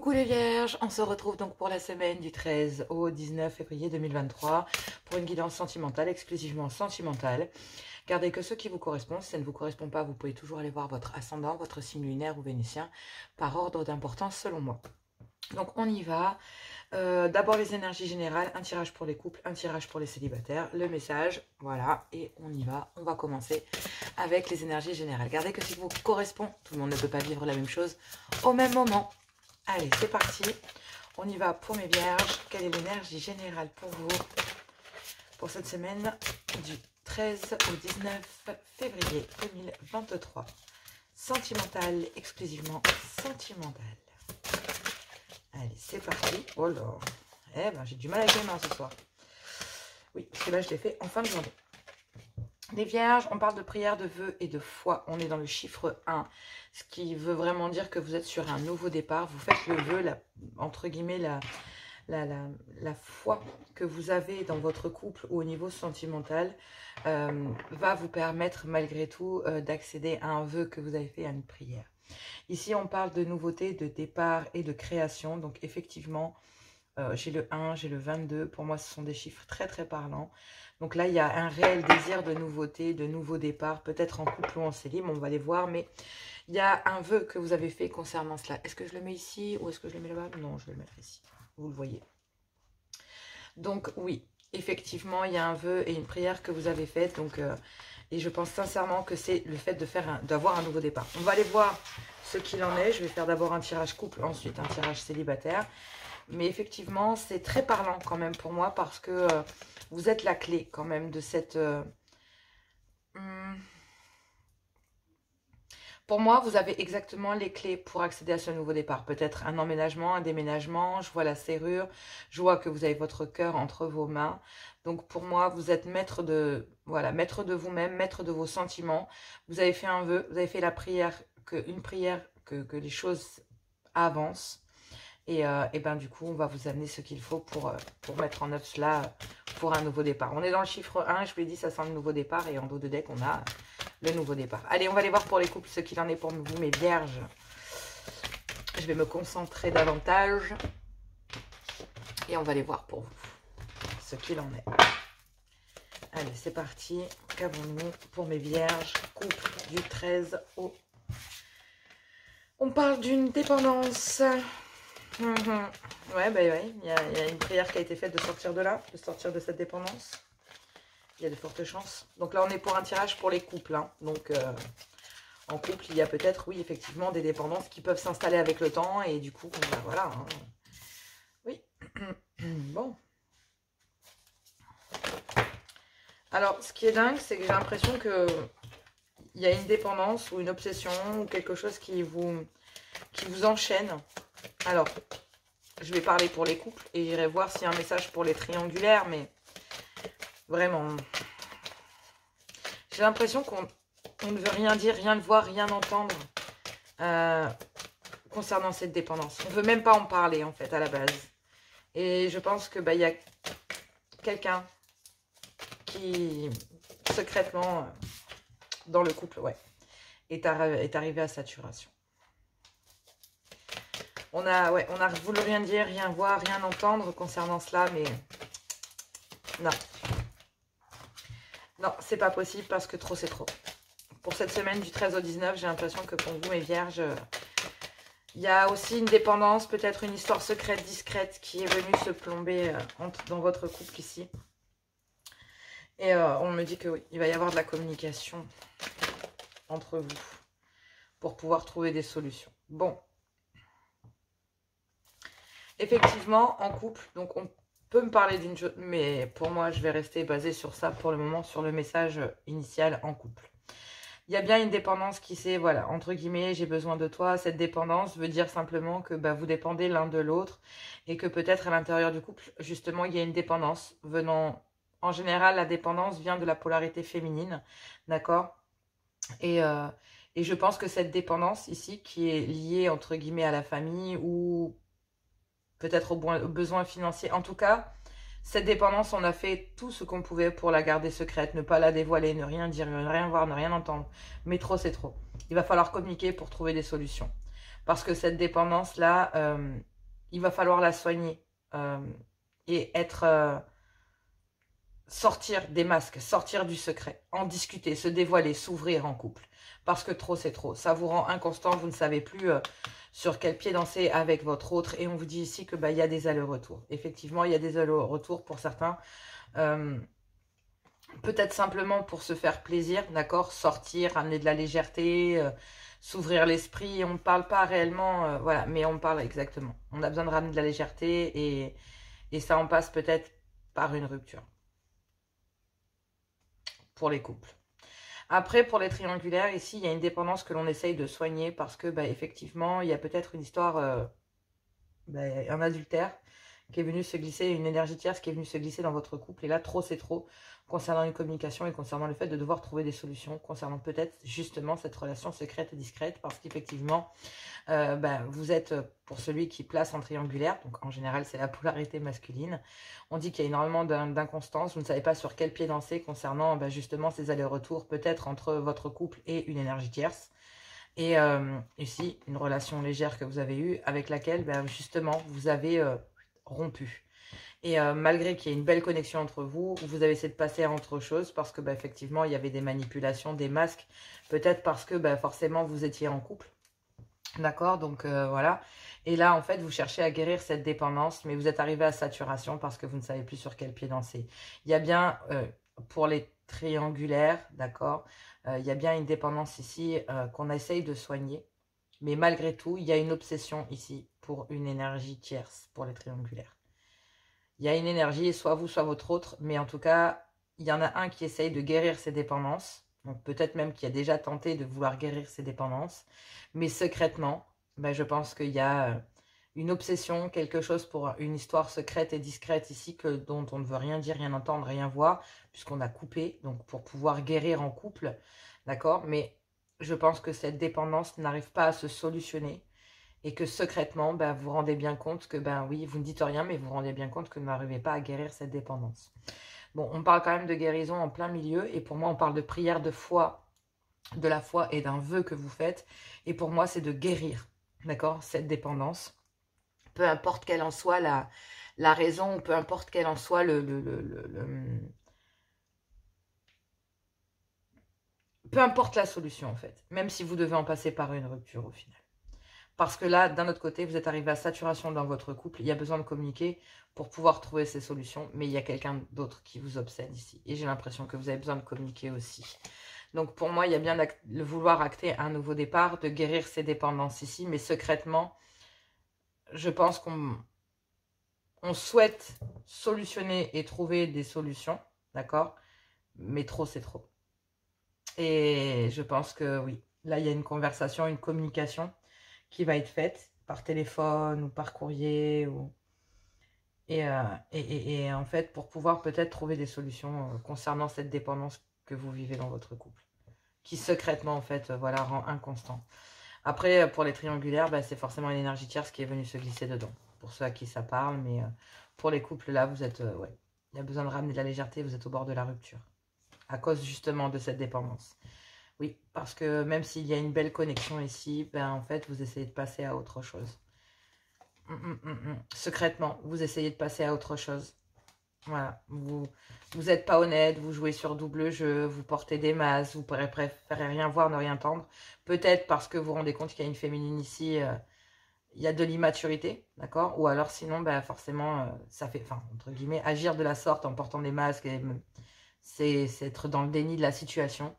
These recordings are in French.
Coucou les vierges, on se retrouve donc pour la semaine du 13 au 19 février 2023 pour une guidance sentimentale, exclusivement sentimentale. Gardez que ce qui vous correspond, si ça ne vous correspond pas, vous pouvez toujours aller voir votre ascendant, votre signe lunaire ou vénitien par ordre d'importance selon moi. Donc on y va. D'abord les énergies générales, un tirage pour les couples, un tirage pour les célibataires, le message, voilà, et on y va. On va commencer avec les énergies générales. Gardez que ce qui vous correspond, tout le monde ne peut pas vivre la même chose au même moment. Allez, c'est parti. On y va pour mes vierges. Quelle est l'énergie générale pour vous pour cette semaine du 13 au 19 février 2023? Sentimentale, exclusivement sentimentale. Allez, c'est parti. Oh là, eh ben, j'ai du mal avec les mains ce soir. Oui, parce que là, je l'ai fait en fin de journée. Les vierges, on parle de prière, de vœux et de foi. On est dans le chiffre 1, ce qui veut vraiment dire que vous êtes sur un nouveau départ. Vous faites le vœu, entre guillemets, la foi que vous avez dans votre couple ou au niveau sentimental va vous permettre malgré tout d'accéder à un vœu que vous avez fait, à une prière. Ici, on parle de nouveauté, de départ et de création. Donc, effectivement, j'ai le 1, j'ai le 22. Pour moi, ce sont des chiffres très, très parlants. Donc là, il y a un réel désir de nouveauté, de nouveau départ, peut-être en couple ou en célibe, on va les voir. Mais il y a un vœu que vous avez fait concernant cela. Est-ce que je le mets ici ou est-ce que je le mets là-bas? Non, je vais le mettre ici. Vous le voyez. Donc, oui, effectivement, il y a un vœu et une prière que vous avez faite. Donc, et je pense sincèrement que c'est le fait d'avoir un nouveau départ. On va aller voir ce qu'il en est. Je vais faire d'abord un tirage couple, ensuite un tirage célibataire. Mais effectivement, c'est très parlant quand même pour moi parce que vous êtes la clé quand même de cette... Pour moi, vous avez exactement les clés pour accéder à ce nouveau départ. Peut-être un emménagement, un déménagement. Je vois la serrure. Je vois que vous avez votre cœur entre vos mains. Donc pour moi, vous êtes maître de, voilà, maître de vous-même, maître de vos sentiments. Vous avez fait un vœu, vous avez fait la prière, une prière que les choses avancent. Et ben du coup, on va vous amener ce qu'il faut pour mettre en œuvre cela pour un nouveau départ. On est dans le chiffre 1, je vous l'ai dit, ça sent le nouveau départ. Et en dos de deck, on a le nouveau départ. Allez, on va aller voir pour les couples ce qu'il en est pour vous, mes vierges. Je vais me concentrer davantage. Et on va aller voir pour vous ce qu'il en est. Allez, c'est parti. Qu'avons-nous pour mes vierges? Couple du 13 au... On parle d'une dépendance... Ouais, bah ouais, il y a une prière qui a été faite de sortir de là, de sortir de cette dépendance. Il y a de fortes chances. Donc là, on est pour un tirage pour les couples. Hein. Donc, en couple, il y a peut-être, oui, effectivement, des dépendances qui peuvent s'installer avec le temps. Et du coup, bah, voilà. Hein. Oui. Bon. Alors, ce qui est dingue, c'est que j'ai l'impression que il y a une dépendance ou une obsession ou quelque chose qui vous enchaîne. Alors, je vais parler pour les couples et j'irai voir s'il y a un message pour les triangulaires, mais vraiment, j'ai l'impression qu'on ne veut rien dire, rien voir, rien entendre concernant cette dépendance. On ne veut même pas en parler, en fait, à la base. Et je pense que bah, y a quelqu'un qui, secrètement, dans le couple, ouais, est arrivé à saturation. On a voulu rien dire, rien voir, rien entendre concernant cela, mais non. Non, c'est pas possible parce que trop, c'est trop. Pour cette semaine du 13 au 19, j'ai l'impression que pour vous, mes vierges, il y a aussi une dépendance, peut-être une histoire secrète, discrète, qui est venue se plomber dans votre couple ici. Et on me dit que oui, il va y avoir de la communication entre vous pour pouvoir trouver des solutions. Bon. Effectivement, en couple, donc on peut me parler d'une chose, mais pour moi, je vais rester basée sur ça pour le moment, sur le message initial en couple. Il y a bien une dépendance qui c'est, voilà, entre guillemets, j'ai besoin de toi. Cette dépendance veut dire simplement que bah, vous dépendez l'un de l'autre et que peut-être à l'intérieur du couple, justement, il y a une dépendance venant, en général, la dépendance vient de la polarité féminine, d'accord? Et je pense que cette dépendance ici, qui est liée, entre guillemets, à la famille ou peut-être aux besoins financiers. En tout cas, cette dépendance, on a fait tout ce qu'on pouvait pour la garder secrète, ne pas la dévoiler, ne rien dire, ne rien voir, ne rien entendre. Mais trop, c'est trop. Il va falloir communiquer pour trouver des solutions. Parce que cette dépendance-là, il va falloir la soigner et sortir des masques, sortir du secret, en discuter, se dévoiler, s'ouvrir en couple. Parce que trop, c'est trop. Ça vous rend inconstant, vous ne savez plus sur quel pied danser avec votre autre. Et on vous dit ici que il y a des allers-retours. Effectivement, il y a des allers-retours pour certains. Peut-être simplement pour se faire plaisir, d'accord, sortir, amener de la légèreté, s'ouvrir l'esprit. On ne parle pas réellement, voilà, mais on parle exactement. On a besoin de ramener de la légèreté et ça en passe peut-être par une rupture. Pour les couples. Après, pour les triangulaires, ici, il y a une dépendance que l'on essaye de soigner parce que, effectivement, il y a peut-être une histoire, un adultère qui est venu se glisser, une énergie tierce qui est venue se glisser dans votre couple. Et là, trop, c'est trop, concernant une communication et concernant le fait de devoir trouver des solutions, concernant peut-être justement cette relation secrète et discrète, parce qu'effectivement, vous êtes, pour celui qui place en triangulaire, donc en général, c'est la polarité masculine, on dit qu'il y a énormément d'inconstance, vous ne savez pas sur quel pied danser concernant justement ces allers-retours, peut-être entre votre couple et une énergie tierce. Et ici, une relation légère que vous avez eue, avec laquelle, justement, vous avez rompu. Et malgré qu'il y ait une belle connexion entre vous, vous avez essayé de passer à autre chose parce que, effectivement, il y avait des manipulations, des masques. Peut-être parce que, forcément, vous étiez en couple. D'accord, donc voilà. Et là, en fait, vous cherchez à guérir cette dépendance, mais vous êtes arrivé à saturation parce que vous ne savez plus sur quel pied danser. Il y a bien, pour les triangulaires, d'accord, il y a bien une dépendance ici qu'on essaye de soigner. Mais malgré tout, il y a une obsession ici pour une énergie tierce pour les triangulaires. Il y a une énergie, soit vous, soit votre autre, mais en tout cas, il y en a un qui essaye de guérir ses dépendances. Donc peut-être même qui a déjà tenté de vouloir guérir ses dépendances. Mais secrètement, je pense qu'il y a une obsession, quelque chose pour une histoire secrète et discrète ici dont on ne veut rien dire, rien entendre, rien voir, puisqu'on a coupé, donc pour pouvoir guérir en couple, d'accord. Mais je pense que cette dépendance n'arrive pas à se solutionner et que secrètement, vous vous rendez bien compte que, oui, vous ne dites rien, mais vous vous rendez bien compte que vous n'arrivez pas à guérir cette dépendance. Bon, on parle quand même de guérison en plein milieu, et pour moi, on parle de prière de foi, de la foi et d'un vœu que vous faites, et pour moi, c'est de guérir, d'accord, cette dépendance. Peu importe quelle en soit la raison, peu importe quelle en soit peu importe la solution, en fait, même si vous devez en passer par une rupture au final. Parce que là, d'un autre côté, vous êtes arrivé à saturation dans votre couple. Il y a besoin de communiquer pour pouvoir trouver ces solutions. Mais il y a quelqu'un d'autre qui vous obsède ici. Et j'ai l'impression que vous avez besoin de communiquer aussi. Donc pour moi, il y a bien le vouloir acter un nouveau départ, de guérir ces dépendances ici. Mais secrètement, je pense qu'on souhaite solutionner et trouver des solutions. D'accord? Mais trop, c'est trop. Et je pense que oui. Là, il y a une conversation, une communication qui va être faite par téléphone ou par courrier. Et en fait, pour pouvoir peut-être trouver des solutions concernant cette dépendance que vous vivez dans votre couple. Qui secrètement, en fait, rend inconstant. Après, pour les triangulaires, c'est forcément une énergie tierce qui est venue se glisser dedans. Pour ceux à qui ça parle, mais pour les couples, là, vous êtes... ouais, il y a besoin de ramener de la légèreté, vous êtes au bord de la rupture. À cause justement de cette dépendance. Oui, parce que même s'il y a une belle connexion ici, en fait, vous essayez de passer à autre chose. Secrètement, vous essayez de passer à autre chose. Voilà, vous n'êtes pas honnête, vous jouez sur double jeu, vous portez des masques, vous préférez rien voir, ne rien entendre. Peut-être parce que vous vous rendez compte qu'il y a une féminine ici, il y a de l'immaturité, d'accord? Ou alors sinon, forcément, ça fait, entre guillemets, agir de la sorte en portant des masques, c'est être dans le déni de la situation.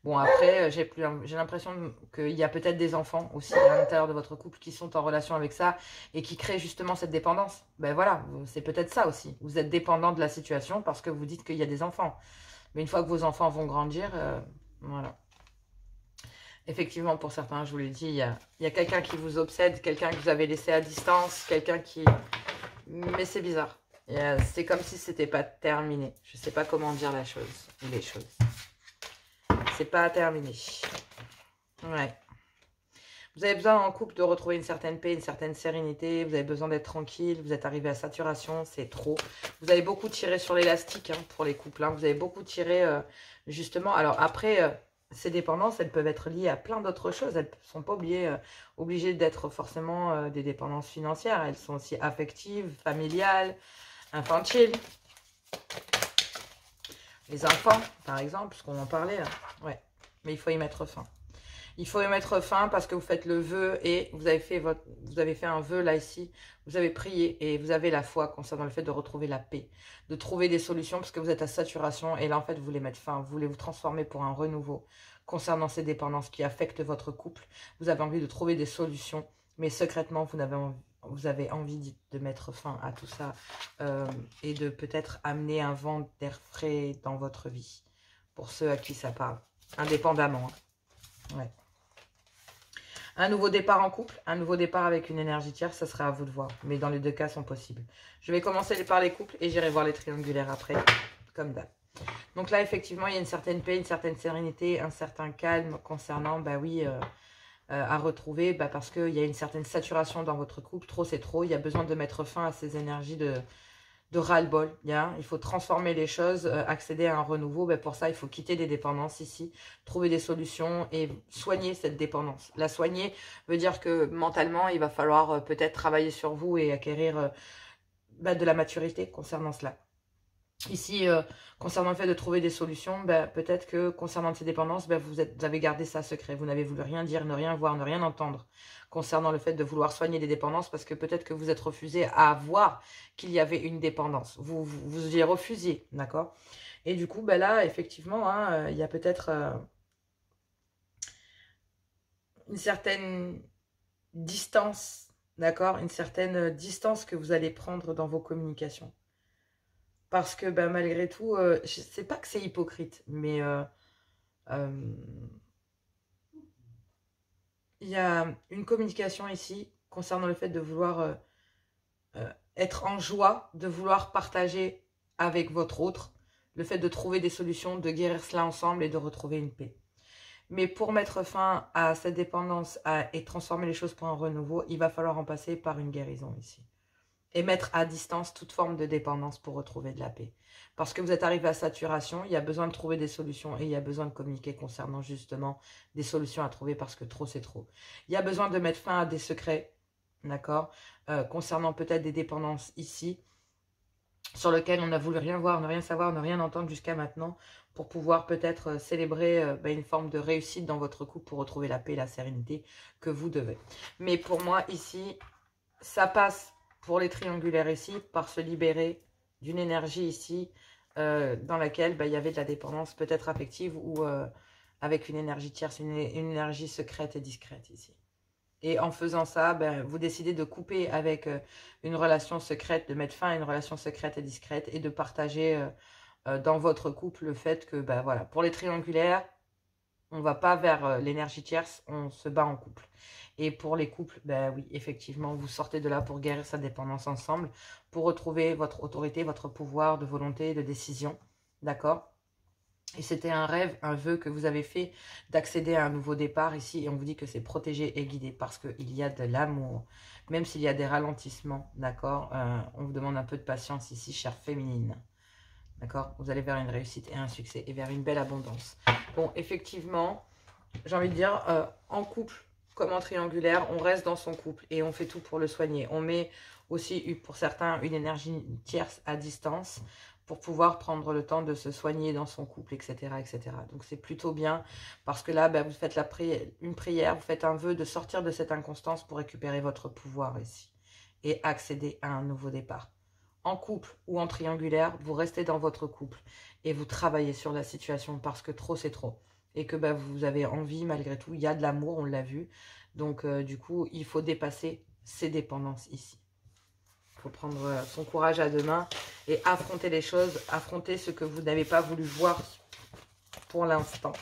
Bon, après, j'ai l'impression qu'il y a peut-être des enfants aussi à l'intérieur de votre couple qui sont en relation avec ça et qui créent justement cette dépendance. Voilà, c'est peut-être ça aussi. Vous êtes dépendant de la situation parce que vous dites qu'il y a des enfants. Mais une fois que vos enfants vont grandir, voilà. Effectivement, pour certains, je vous l'ai dit, il y a quelqu'un qui vous obsède, quelqu'un que vous avez laissé à distance, quelqu'un qui... Mais c'est bizarre. C'est comme si c'était pas terminé. Je sais pas comment dire la chose, les choses. C'est pas terminé. Ouais. Vous avez besoin en couple de retrouver une certaine paix, une certaine sérénité. Vous avez besoin d'être tranquille. Vous êtes arrivé à saturation, c'est trop. Vous avez beaucoup tiré sur l'élastique pour les couples. Vous avez beaucoup tiré justement. Alors après, ces dépendances, elles peuvent être liées à plein d'autres choses. Elles ne sont pas obligées d'être forcément des dépendances financières. Elles sont aussi affectives, familiales, infantiles. Les enfants, par exemple, ce qu'on en parlait là. Ouais, mais il faut y mettre fin. Il faut y mettre fin parce que vous faites le vœu et vous avez fait un vœu là ici. Vous avez prié et vous avez la foi concernant le fait de retrouver la paix, de trouver des solutions parce que vous êtes à saturation et là en fait vous voulez mettre fin, vous voulez vous transformer pour un renouveau concernant ces dépendances qui affectent votre couple. Vous avez envie de trouver des solutions, mais secrètement vous avez envie de mettre fin à tout ça et de peut-être amener un vent d'air frais dans votre vie pour ceux à qui ça parle, indépendamment. Hein. Ouais. Un nouveau départ en couple, un nouveau départ avec une énergie tierce, ça sera à vous de voir. Mais dans les deux cas sont possibles. Je vais commencer par les couples et j'irai voir les triangulaires après, comme d'hab. Donc là, effectivement, il y a une certaine paix, une certaine sérénité, un certain calme concernant, bah oui, à retrouver, bah parce qu'il y a une certaine saturation dans votre couple. Trop, c'est trop. Il y a besoin de mettre fin à ces énergies de ras-le-bol. Il faut transformer les choses, accéder à un renouveau. Ben pour ça, il faut quitter des dépendances ici, trouver des solutions et soigner cette dépendance. La soigner veut dire que mentalement, il va falloir peut-être travailler sur vous et acquérir de la maturité concernant cela. Ici, concernant le fait de trouver des solutions, peut-être que concernant ces dépendances, vous avez gardé ça secret. Vous n'avez voulu rien dire, ne rien voir, ne rien entendre concernant le fait de vouloir soigner des dépendances parce que peut-être que vous êtes refusé à voir qu'il y avait une dépendance. Vous y refusiez, d'accord? Et du coup, là, effectivement, hein, il y a peut-être une certaine distance, d'accord? Une certaine distance que vous allez prendre dans vos communications. Parce que malgré tout, je sais pas que c'est hypocrite, mais il y a une communication ici concernant le fait de vouloir être en joie, de vouloir partager avec votre autre, le fait de trouver des solutions, de guérir cela ensemble et de retrouver une paix. Mais pour mettre fin à cette dépendance et transformer les choses pour un renouveau, il va falloir en passer par une guérison ici. Et mettre à distance toute forme de dépendance pour retrouver de la paix. Parce que vous êtes arrivé à saturation, il y a besoin de trouver des solutions et il y a besoin de communiquer concernant justement des solutions à trouver parce que trop c'est trop. Il y a besoin de mettre fin à des secrets, d'accord, concernant peut-être des dépendances ici, sur lesquelles on n'a voulu rien voir, ne rien savoir, ne rien entendre jusqu'à maintenant, pour pouvoir peut-être célébrer une forme de réussite dans votre couple pour retrouver la paix et la sérénité que vous devez. Mais pour moi ici, ça passe pour les triangulaires ici, par se libérer d'une énergie ici, dans laquelle il y avait de la dépendance peut-être affective ou avec une énergie tierce, une énergie secrète et discrète ici. Et en faisant ça, vous décidez de couper avec une relation secrète, de mettre fin à une relation secrète et discrète et de partager dans votre couple le fait que, voilà, pour les triangulaires, on ne va pas vers l'énergie tierce, on se bat en couple. Et pour les couples, oui, effectivement, vous sortez de là pour guérir sa dépendance ensemble, pour retrouver votre autorité, votre pouvoir de volonté, de décision, d'accord? Et c'était un rêve, un vœu que vous avez fait d'accéder à un nouveau départ ici, et on vous dit que c'est protégé et guidé, parce qu'il y a de l'amour, même s'il y a des ralentissements, d'accord? On vous demande un peu de patience ici, chère féminine. D'accord? Vous allez vers une réussite et un succès et vers une belle abondance. Bon, effectivement, j'ai envie de dire, en couple comme en triangulaire, on reste dans son couple et on fait tout pour le soigner. On met aussi, pour certains, une énergie tierce à distance pour pouvoir prendre le temps de se soigner dans son couple, etc. etc. Donc, c'est plutôt bien parce que là, vous faites une prière, vous faites un vœu de sortir de cette inconstance pour récupérer votre pouvoir ici et accéder à un nouveau départ. En couple ou en triangulaire, vous restez dans votre couple et vous travaillez sur la situation parce que trop, c'est trop. Et que vous avez envie, malgré tout, il y a de l'amour, on l'a vu. Donc, du coup, il faut dépasser ces dépendances ici. Il faut prendre son courage à deux mains et affronter les choses, affronter ce que vous n'avez pas voulu voir pour l'instant.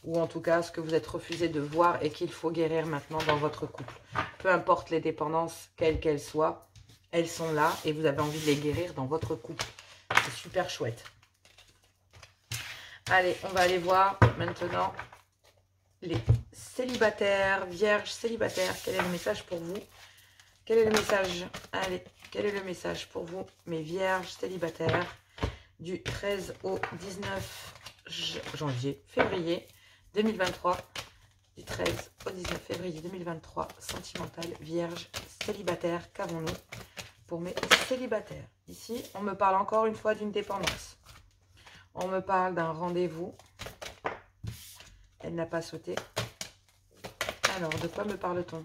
Ou en tout cas, ce que vous êtes refusé de voir et qu'il faut guérir maintenant dans votre couple. Peu importe les dépendances, quelles qu'elles soient, elles sont là et vous avez envie de les guérir dans votre couple. C'est super chouette. Allez, on va aller voir maintenant les célibataires, vierges célibataires. Quel est le message pour vous? Quel est le message? Allez, quel est le message pour vous, mes vierges célibataires, du 13 au 19 février 2023, du 13 au 19 février 2023, sentimental, vierge, célibataire. Qu'avons-nous pour mes célibataires? Ici, on me parle encore une fois d'une dépendance. On me parle d'un rendez-vous. Elle n'a pas sauté. Alors, de quoi me parle-t-on?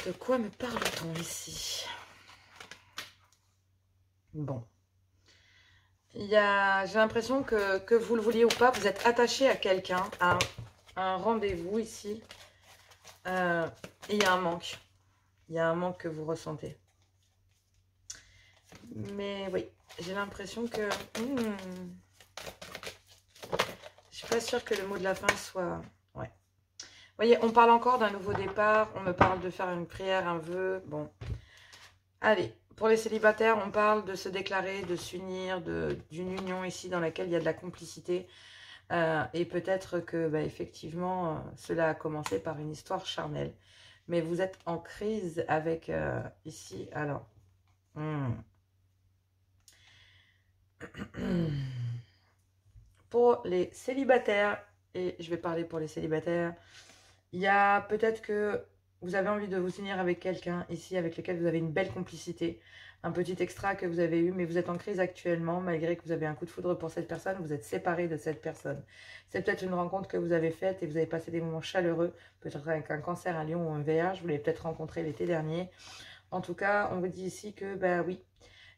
De quoi me parle-t-on ici? Bon. J'ai l'impression que vous le vouliez ou pas, vous êtes attaché à quelqu'un, à un rendez-vous ici. Et il y a un manque. Il y a un manque que vous ressentez. Mais oui, j'ai l'impression que... je suis pas sûre que le mot de la fin soit... Ouais. Vous voyez, on parle encore d'un nouveau départ. On me parle de faire une prière, un vœu. Bon. Allez, pour les célibataires, on parle de se déclarer, de s'unir, d'une union ici dans laquelle il y a de la complicité. Et peut-être que, bah, effectivement, cela a commencé par une histoire charnelle. Mais vous êtes en crise avec ici. Alors... Pour les célibataires, et je vais parler pour les célibataires, il y a peut-être que vous avez envie de vous unir avec quelqu'un ici avec lequel vous avez une belle complicité, un petit extra que vous avez eu, mais vous êtes en crise actuellement, malgré que vous avez un coup de foudre pour cette personne, vous êtes séparés de cette personne. C'est peut-être une rencontre que vous avez faite et vous avez passé des moments chaleureux, peut-être avec un cancer, un lion ou un VIH, vous l'avez peut-être rencontré l'été dernier. En tout cas, on vous dit ici que, bah oui,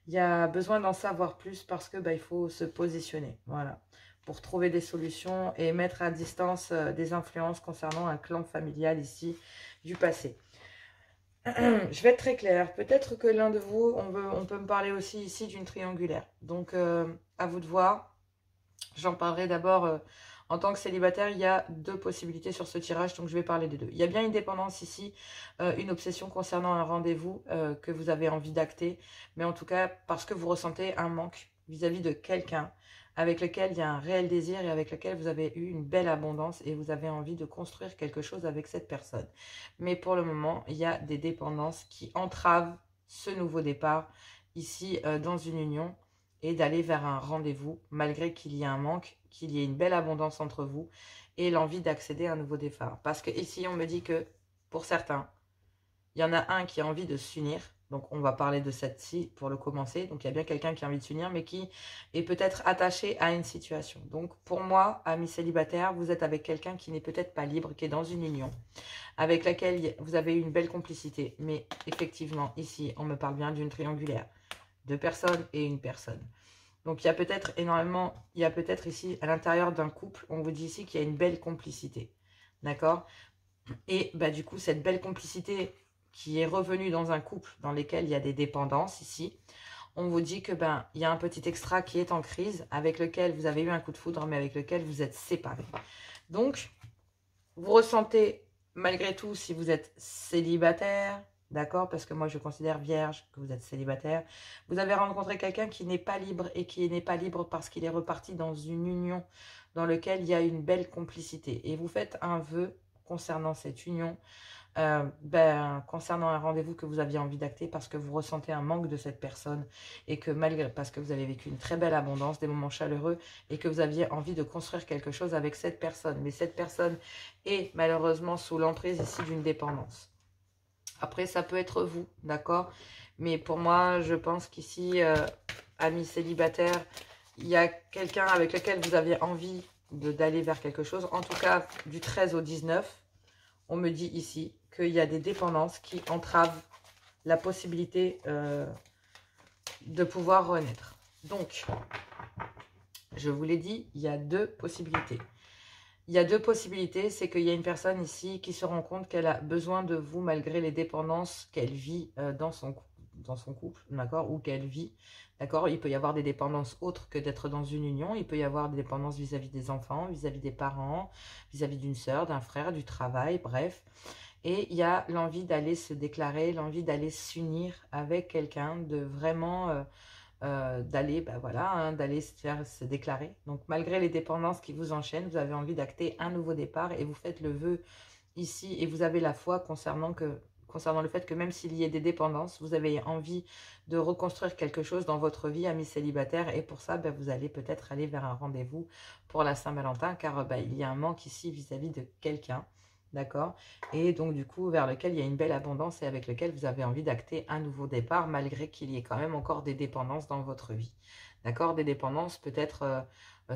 il y a besoin d'en savoir plus parce que, bah, il faut se positionner, voilà, pour trouver des solutions et mettre à distance des influences concernant un clan familial ici du passé. Je vais être très claire. Peut-être que l'un de vous, on peut me parler aussi ici d'une triangulaire. Donc, à vous de voir. J'en parlerai d'abord en tant que célibataire. Il y a deux possibilités sur ce tirage, donc je vais parler des deux. Il y a bien une dépendance ici, une obsession concernant un rendez-vous que vous avez envie d'acter. Mais en tout cas, parce que vous ressentez un manque vis-à-vis de quelqu'un avec lequel il y a un réel désir et avec lequel vous avez eu une belle abondance et vous avez envie de construire quelque chose avec cette personne. Mais pour le moment, il y a des dépendances qui entravent ce nouveau départ ici dans une union et d'aller vers un rendez-vous malgré qu'il y ait un manque, qu'il y ait une belle abondance entre vous et l'envie d'accéder à un nouveau départ. Parce que ici, on me dit que pour certains, il y en a un qui a envie de s'unir. Donc, on va parler de cette-ci pour le commencer. Donc, il y a bien quelqu'un qui a envie de s'unir, mais qui est peut-être attaché à une situation. Donc, pour moi, amis célibataires, vous êtes avec quelqu'un qui n'est peut-être pas libre, qui est dans une union, avec laquelle vous avez eu une belle complicité. Mais effectivement, ici, on me parle bien d'une triangulaire. Deux personnes et une personne. Donc, il y a peut-être énormément, il y a peut-être ici, à l'intérieur d'un couple, on vous dit ici qu'il y a une belle complicité. D'accord? Et bah, du coup, cette belle complicité qui est revenue dans un couple dans lequel il y a des dépendances ici, on vous dit que ben, il y a un petit extra qui est en crise, avec lequel vous avez eu un coup de foudre, mais avec lequel vous êtes séparés. Donc, vous ressentez, malgré tout, si vous êtes célibataire, d'accord, parce que moi je considère vierge que vous êtes célibataire, vous avez rencontré quelqu'un qui n'est pas libre et qui n'est pas libre parce qu'il est reparti dans une union dans laquelle il y a une belle complicité. Et vous faites un vœu concernant cette union, concernant un rendez-vous que vous aviez envie d'acter parce que vous ressentez un manque de cette personne et que malgré, parce que vous avez vécu une très belle abondance, des moments chaleureux et que vous aviez envie de construire quelque chose avec cette personne. Mais cette personne est malheureusement sous l'emprise ici d'une dépendance. Après, ça peut être vous, d'accord? Mais pour moi, je pense qu'ici, amis célibataires, il y a quelqu'un avec lequel vous aviez envie d'aller vers quelque chose. En tout cas, du 13 au 19, on me dit ici qu'il y a des dépendances qui entravent la possibilité de pouvoir renaître. Donc, je vous l'ai dit, il y a deux possibilités. Il y a deux possibilités, c'est qu'il y a une personne ici qui se rend compte qu'elle a besoin de vous malgré les dépendances qu'elle vit dans son couple, d'accord, ou qu'elle vit, d'accord. Il peut y avoir des dépendances autres que d'être dans une union. Il peut y avoir des dépendances vis-à-vis des enfants, vis-à-vis des parents, vis-à-vis d'une sœur, d'un frère, du travail, bref. Et il y a l'envie d'aller se déclarer, l'envie d'aller s'unir avec quelqu'un, de vraiment... d'aller voilà, hein, d'aller se déclarer. Donc malgré les dépendances qui vous enchaînent, vous avez envie d'acter un nouveau départ et vous faites le vœu ici et vous avez la foi concernant concernant le fait que même s'il y ait des dépendances, vous avez envie de reconstruire quelque chose dans votre vie, amis célibataires, et pour ça, ben, vous allez peut-être aller vers un rendez-vous pour la Saint-Valentin, car ben, il y a un manque ici vis-à-vis de quelqu'un, d'accord? Et donc du coup, vers lequel il y a une belle abondance et avec lequel vous avez envie d'acter un nouveau départ, malgré qu'il y ait quand même encore des dépendances dans votre vie, d'accord? Des dépendances peut-être...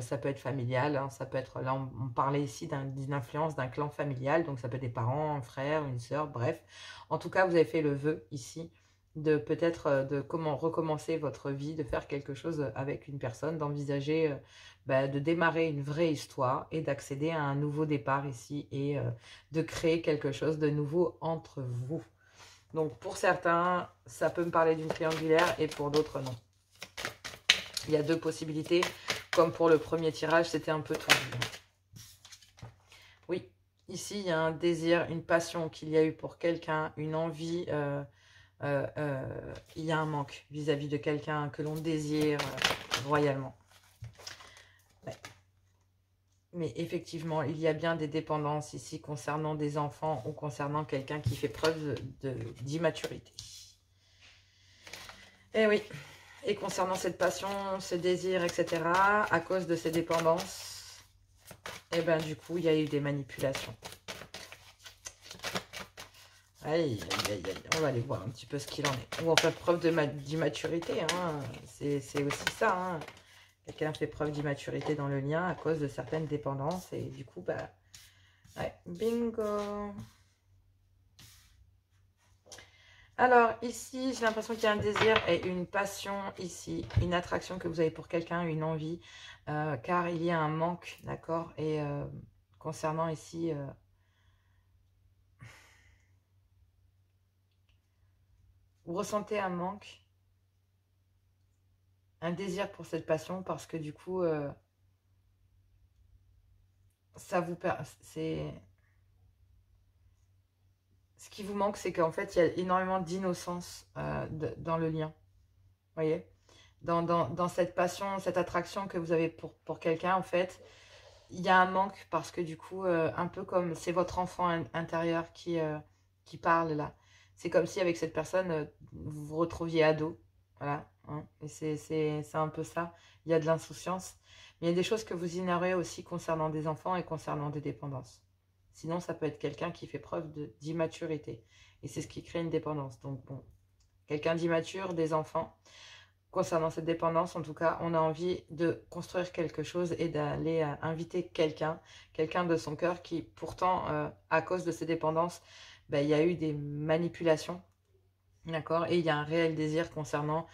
ça peut être familial, hein, ça peut être, là on parlait ici d'une influence d'un clan familial, donc ça peut être des parents, un frère, une sœur, bref. En tout cas, vous avez fait le vœu ici de peut-être de comment recommencer votre vie, de faire quelque chose avec une personne, d'envisager de démarrer une vraie histoire et d'accéder à un nouveau départ ici et de créer quelque chose de nouveau entre vous. Donc pour certains, ça peut me parler d'une triangulaire et pour d'autres, non. Il y a deux possibilités. Comme pour le premier tirage, c'était un peu tout. Oui, ici, il y a un désir, une passion qu'il y a eu pour quelqu'un, une envie. Il y a un manque vis-à-vis de quelqu'un que l'on désire royalement. Ouais. Mais effectivement, il y a bien des dépendances ici concernant des enfants ou concernant quelqu'un qui fait preuve d'immaturité. Eh oui. Et concernant cette passion, ce désir, etc., à cause de ces dépendances, et ben du coup, il y a eu des manipulations. Aïe, aïe, aïe, aïe. On va aller voir un petit peu ce qu'il en est. Ou on fait preuve d'immaturité, hein. C'est aussi ça, hein. Quelqu'un fait preuve d'immaturité dans le lien à cause de certaines dépendances. Et du coup, bah, ouais, bingo. Alors, ici, j'ai l'impression qu'il y a un désir et une passion ici, une attraction que vous avez pour quelqu'un, une envie, car il y a un manque, d'accord? Et concernant ici, vous ressentez un manque, un désir pour cette passion, parce que du coup, ça vous... c'est... Ce qui vous manque, c'est qu'en fait, il y a énormément d'innocence dans le lien. Vous voyez, dans cette passion, cette attraction que vous avez pour quelqu'un, en fait, il y a un manque parce que du coup, un peu comme c'est votre enfant intérieur qui parle là. C'est comme si avec cette personne, vous vous retrouviez ado. Voilà. Hein, et c'est un peu ça. Il y a de l'insouciance. Mais il y a des choses que vous ignorez aussi concernant des enfants et concernant des dépendances. Sinon, ça peut être quelqu'un qui fait preuve d'immaturité. Et c'est ce qui crée une dépendance. Donc bon, quelqu'un d'immature, des enfants. Concernant cette dépendance, en tout cas, on a envie de construire quelque chose et d'aller inviter quelqu'un de son cœur qui, pourtant, à cause de ses dépendances, il y a eu des manipulations, d'accord? Et il y a un réel désir concernant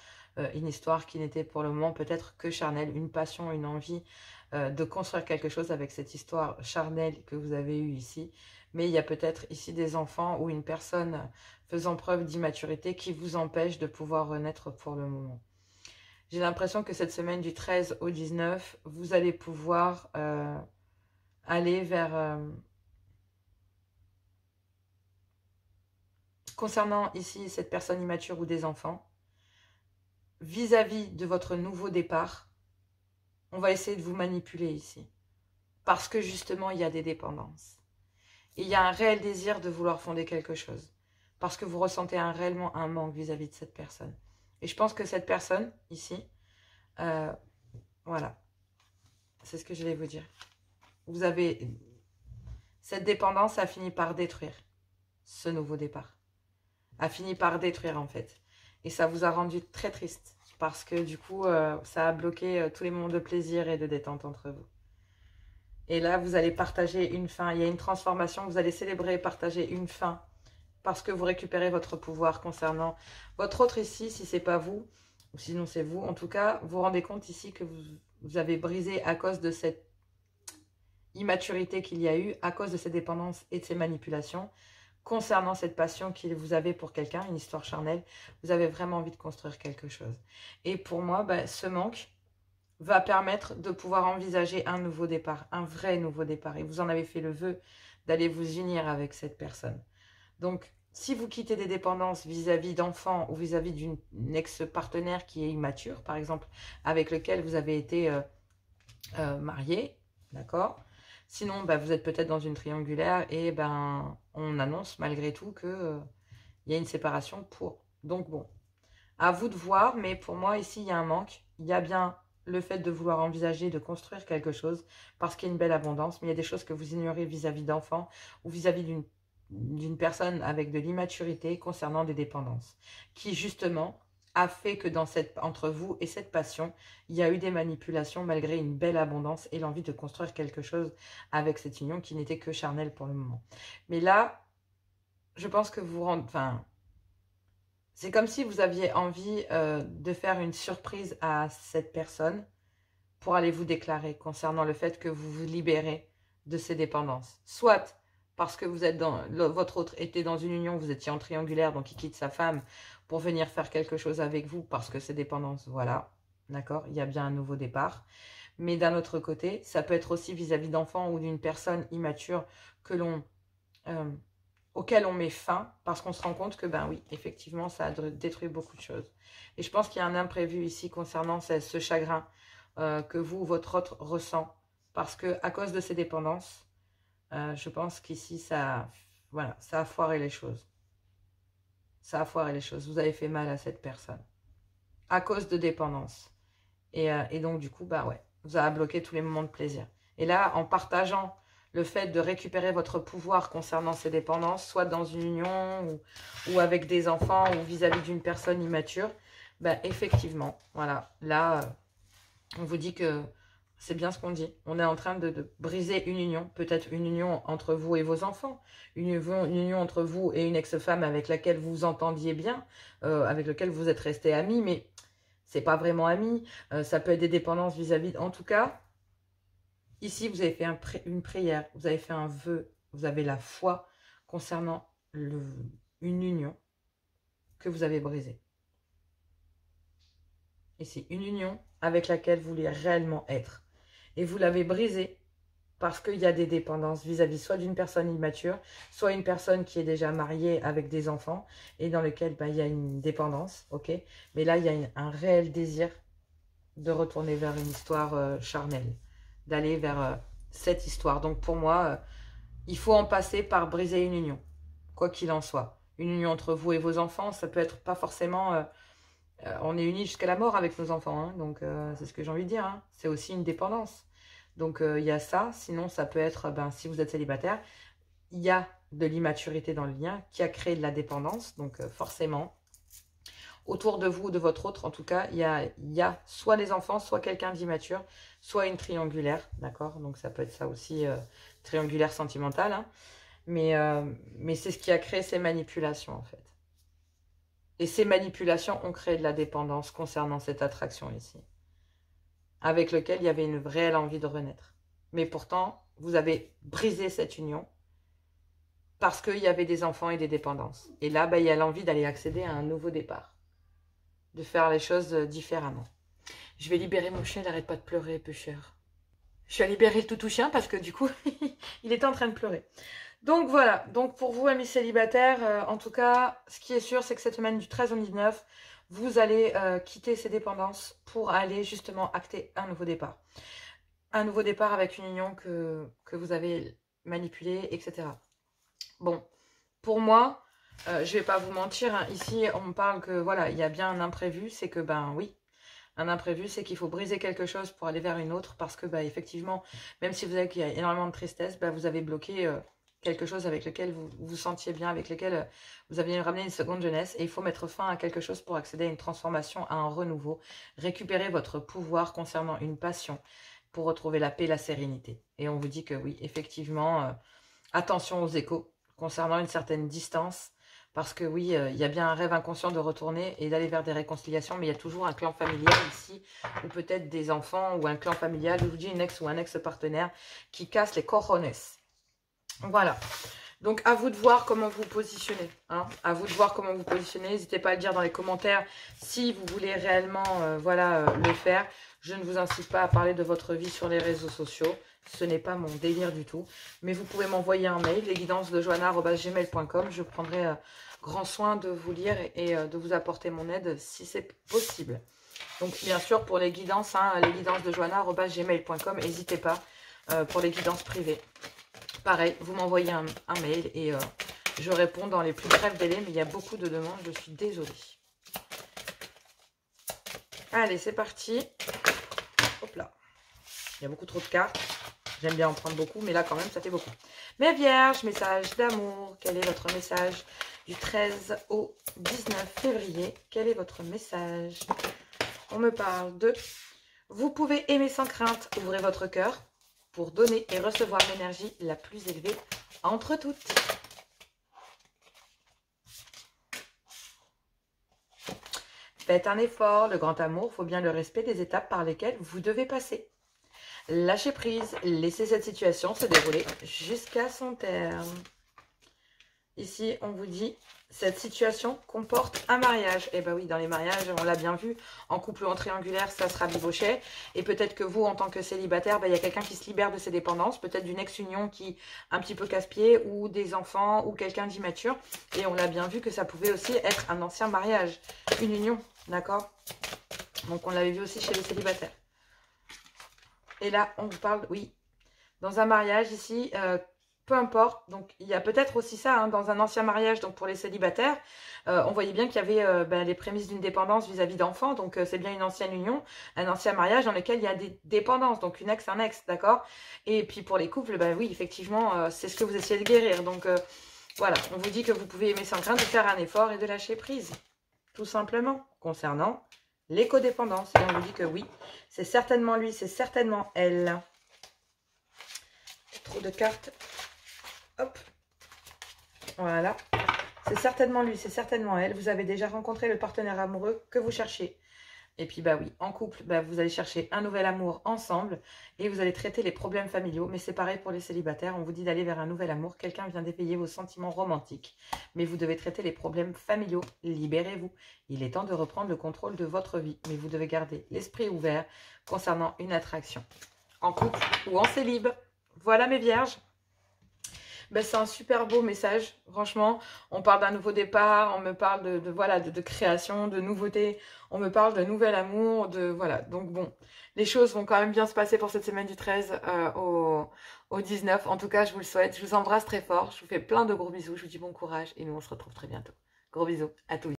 une histoire qui n'était pour le moment peut-être que charnelle, une passion, une envie de construire quelque chose avec cette histoire charnelle que vous avez eue ici. Mais il y a peut-être ici des enfants ou une personne faisant preuve d'immaturité qui vous empêche de pouvoir renaître pour le moment. J'ai l'impression que cette semaine du 13 au 19, vous allez pouvoir aller vers... concernant ici cette personne immature ou des enfants, vis-à-vis de votre nouveau départ, on va essayer de vous manipuler ici. Parce que justement, il y a des dépendances. Et il y a un réel désir de vouloir fonder quelque chose. Parce que vous ressentez réellement un manque vis-à-vis de cette personne. Et je pense que cette personne, ici, voilà. C'est ce que je vais vous dire. Vous avez... Cette dépendance a fini par détruire ce nouveau départ. A fini par détruire, en fait. Et ça vous a rendu très triste. Parce que, du coup, ça a bloqué tous les moments de plaisir et de détente entre vous. Et là, vous allez partager une fin. Il y a une transformation. Vous allez célébrer et partager une fin. Parce que vous récupérez votre pouvoir concernant votre autre ici, si ce n'est pas vous. Ou sinon, c'est vous. En tout cas, vous vous rendez compte ici que vous avez brisé à cause de cette immaturité qu'il y a eu, à cause de ces dépendances et de ces manipulations. Concernant cette passion que vous avez pour quelqu'un, une histoire charnelle, vous avez vraiment envie de construire quelque chose. Et pour moi, ce manque va permettre de pouvoir envisager un nouveau départ, un vrai nouveau départ. Et vous en avez fait le vœu d'aller vous unir avec cette personne. Donc, si vous quittez des dépendances vis-à-vis d'enfants ou vis-à-vis d'une ex-partenaire qui est immature, par exemple, avec lequel vous avez été marié, d'accord ? Sinon, vous êtes peut-être dans une triangulaire et on annonce malgré tout que Il y a une séparation pour. Donc bon, à vous de voir, mais pour moi, ici, il y a un manque. Il y a bien le fait de vouloir envisager de construire quelque chose parce qu'il y a une belle abondance, mais il y a des choses que vous ignorez vis-à-vis d'enfants ou vis-à-vis d'une personne avec de l'immaturité concernant des dépendances, qui justement a fait que entre vous et cette passion, il y a eu des manipulations malgré une belle abondance et l'envie de construire quelque chose avec cette union qui n'était que charnelle pour le moment. Mais là, je pense que vous rendez... Enfin, c'est comme si vous aviez envie de faire une surprise à cette personne pour aller vous déclarer concernant le fait que vous vous libérez de ces dépendances. Soit parce que vous êtes votre autre était dans une union, vous étiez en triangulaire, donc il quitte sa femme pour venir faire quelque chose avec vous parce que ces dépendances, voilà, d'accord, il y a bien un nouveau départ. Mais d'un autre côté, ça peut être aussi vis-à-vis d'enfants ou d'une personne immature que auquel on met fin parce qu'on se rend compte que, ben oui, effectivement, ça a détruit beaucoup de choses. Et je pense qu'il y a un imprévu ici concernant ce chagrin que vous ou votre autre ressent parce que à cause de ces dépendances, je pense qu'ici, voilà, ça a foiré les choses. Ça a foiré les choses. Vous avez fait mal à cette personne à cause de dépendance. Et donc, du coup, bah ouais, vous avez bloqué tous les moments de plaisir. Et là, en partageant le fait de récupérer votre pouvoir concernant ces dépendances, soit dans une union ou avec des enfants ou vis-à-vis d'une personne immature, bah effectivement, voilà, là, on vous dit que c'est bien ce qu'on dit. On est en train de briser une union, peut-être une union entre vous et vos enfants, une union entre vous et une ex-femme avec laquelle vous vous entendiez bien, avec laquelle vous êtes restés amis, mais c'est pas vraiment amis. Ça peut être des dépendances vis-à-vis. En tout cas, ici, vous avez fait une prière, vous avez fait un vœu, vous avez la foi concernant une union que vous avez brisée. Et c'est une union avec laquelle vous voulez réellement être. Et vous l'avez brisée parce qu'il y a des dépendances vis-à-vis soit d'une personne immature, soit une personne qui est déjà mariée avec des enfants et dans lequel il y a une dépendance, ok. Mais là, il y a un réel désir de retourner vers une histoire charnelle, d'aller vers cette histoire. Donc pour moi, il faut en passer par briser une union, quoi qu'il en soit. Une union entre vous et vos enfants, ça peut être pas forcément... on est unis jusqu'à la mort avec nos enfants, hein, donc c'est ce que j'ai envie de dire. Hein. C'est aussi une dépendance. Donc il y a ça, sinon ça peut être, si vous êtes célibataire, il y a de l'immaturité dans le lien qui a créé de la dépendance, donc forcément, autour de vous ou de votre autre, en tout cas, il y a soit les enfants, soit quelqu'un d'immature, soit une triangulaire, d'accord? Donc ça peut être ça aussi, triangulaire sentimentale, hein. Mais c'est ce qui a créé ces manipulations en fait. Et ces manipulations ont créé de la dépendance concernant cette attraction ici, avec lequel il y avait une réelle envie de renaître. Mais pourtant, vous avez brisé cette union parce qu'il y avait des enfants et des dépendances. Et là, il y a l'envie d'aller accéder à un nouveau départ, de faire les choses différemment. Je vais libérer mon chien, il n'arrête pas de pleurer, peu cher. Je vais libérer le toutou chien parce que du coup, il était en train de pleurer. Donc voilà, donc pour vous, amis célibataires, en tout cas, ce qui est sûr, c'est que cette semaine du 13 au 19, vous allez quitter ces dépendances pour aller justement acter un nouveau départ. Un nouveau départ avec une union que vous avez manipulée, etc. Bon, pour moi, je ne vais pas vous mentir, hein, ici on me parle que voilà, il y a bien un imprévu, c'est que oui, un imprévu, c'est qu'il faut briser quelque chose pour aller vers une autre, parce que effectivement, même si vous savez qu'il y a énormément de tristesse, vous avez bloqué quelque chose avec lequel vous vous sentiez bien, avec lequel vous aviez ramené une seconde jeunesse, et il faut mettre fin à quelque chose pour accéder à une transformation, à un renouveau, récupérer votre pouvoir concernant une passion, pour retrouver la paix, la sérénité. Et on vous dit que oui, effectivement, attention aux échos, concernant une certaine distance, parce que oui, il y a bien un rêve inconscient de retourner et d'aller vers des réconciliations, mais il y a toujours un clan familial ici, ou peut-être des enfants, ou un clan familial, je vous dis une ex ou un ex-partenaire, qui casse les cojones. Voilà. Donc, à vous de voir comment vous positionnez. Hein. À vous de voir comment vous positionnez. N'hésitez pas à le dire dans les commentaires si vous voulez réellement le faire. Je ne vous incite pas à parler de votre vie sur les réseaux sociaux. Ce n'est pas mon délire du tout. Mais vous pouvez m'envoyer un mail, lesguidancesdejoanna@gmail.com. Je prendrai grand soin de vous lire et de vous apporter mon aide si c'est possible. Donc, bien sûr, pour les guidances, lesguidancesdejoanna@gmail.com. N'hésitez pas pour les guidances privées. Pareil, vous m'envoyez un mail et Je réponds dans les plus brefs délais, mais il y a beaucoup de demandes, je suis désolée. Allez, c'est parti. Hop là. Il y a beaucoup trop de cartes. J'aime bien en prendre beaucoup, mais là, quand même, ça fait beaucoup. Mes vierges, message d'amour. Quel est votre message du 13 au 19 février? Quel est votre message? On me parle de... Vous pouvez aimer sans crainte. Ouvrez votre cœur pour donner et recevoir l'énergie la plus élevée entre toutes. Faites un effort. Le grand amour, il faut bien le respect des étapes par lesquelles vous devez passer. Lâchez prise, laissez cette situation se dérouler jusqu'à son terme. Ici, on vous dit, cette situation comporte un mariage. Et bien oui, dans les mariages, on l'a bien vu, en couple ou en triangulaire, ça sera bibochet. Et peut-être que vous, en tant que célibataire, il y a quelqu'un qui se libère de ses dépendances, peut-être d'une ex-union qui un petit peu casse-pied, ou des enfants, ou quelqu'un d'immature. Et on l'a bien vu que ça pouvait aussi être un ancien mariage, une union, d'accord? Donc on l'avait vu aussi chez les célibataires. Et là, on vous parle, oui, dans un mariage ici, peu importe. Donc, il y a peut-être aussi ça, hein, dans un ancien mariage, donc pour les célibataires, on voyait bien qu'il y avait les prémices d'une dépendance vis-à-vis d'enfants. Donc, c'est bien une ancienne union, un ancien mariage dans lequel il y a des dépendances. Donc, une ex, un ex, d'accord? Et puis, pour les couples, oui, effectivement, c'est ce que vous essayez de guérir. Donc, voilà, on vous dit que vous pouvez aimer sans crainte, de faire un effort et de lâcher prise. Tout simplement, concernant l'écodépendance. Et on vous dit que oui, c'est certainement lui, c'est certainement elle. Trop de cartes. Hop. Voilà. C'est certainement lui, c'est certainement elle. Vous avez déjà rencontré le partenaire amoureux que vous cherchez. Et puis, oui, en couple, vous allez chercher un nouvel amour ensemble et vous allez traiter les problèmes familiaux. Mais c'est pareil pour les célibataires. On vous dit d'aller vers un nouvel amour. Quelqu'un vient d'éveiller vos sentiments romantiques. Mais vous devez traiter les problèmes familiaux. Libérez-vous. Il est temps de reprendre le contrôle de votre vie. Mais vous devez garder l'esprit ouvert concernant une attraction. En couple ou en célib. Voilà mes vierges. C'est un super beau message, franchement. On parle d'un nouveau départ, on me parle de création, de nouveauté, on me parle de nouvel amour, voilà. Donc bon, les choses vont quand même bien se passer pour cette semaine du 13 au 19. En tout cas, je vous le souhaite. Je vous embrasse très fort. Je vous fais plein de gros bisous. Je vous dis bon courage et nous, on se retrouve très bientôt. Gros bisous à tous.